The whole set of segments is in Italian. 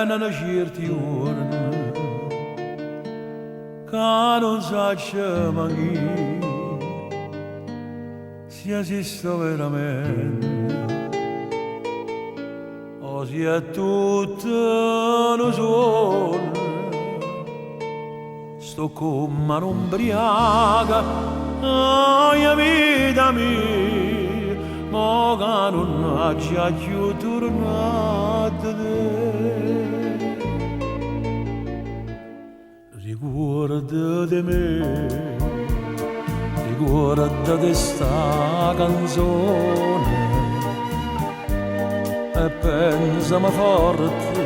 vengono certi giorni che non so mai se esisto veramente o se è tutto un sogno. Sto come un'ombriaca, mia vita mia, ma che non ha già più tornato te. Ricorda di me, ricorda di sta canzone e pensami forte,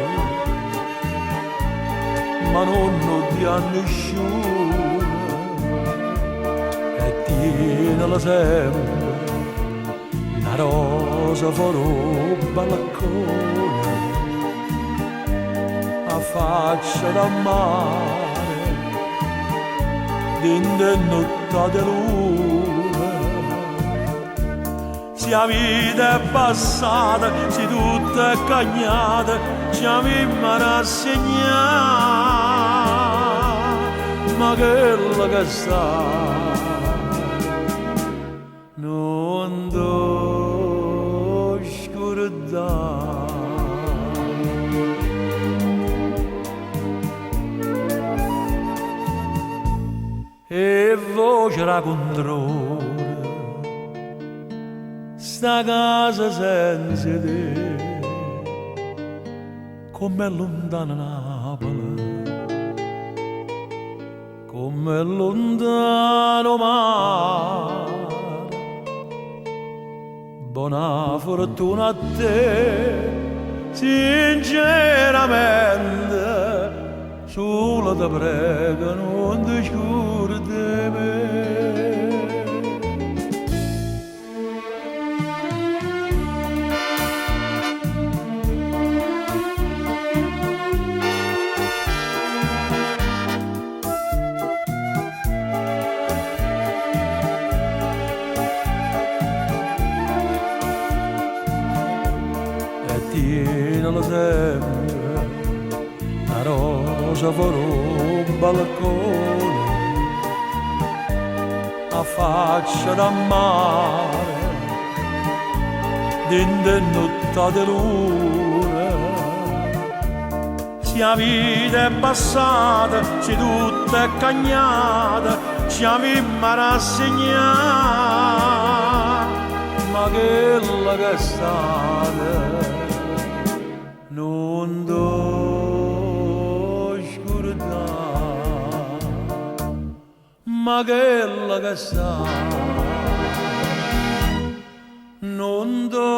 ma non di a nessuno, e tienila sempre una rosa fuori balcone, a faccia da mare, dentro notte di luna. Se la vita è passata, se tutto è cagnata, ci avevamo rassegnato, ma quella che sta non do scordare. E voce raccontrone, sta casa senza te, come lontana Napoli, come lontano mare. Buona fortuna a te, sinceramente, solo ti prego non ti scordi me. Tienila sempre una rosa fuori un balcone, a faccia da mare, dentro notte di luna. Se la vita è passata, se tutto è cagnata, ci avevamo rassegnato, ma quella che è stata non do scordare, ma quella che sta non do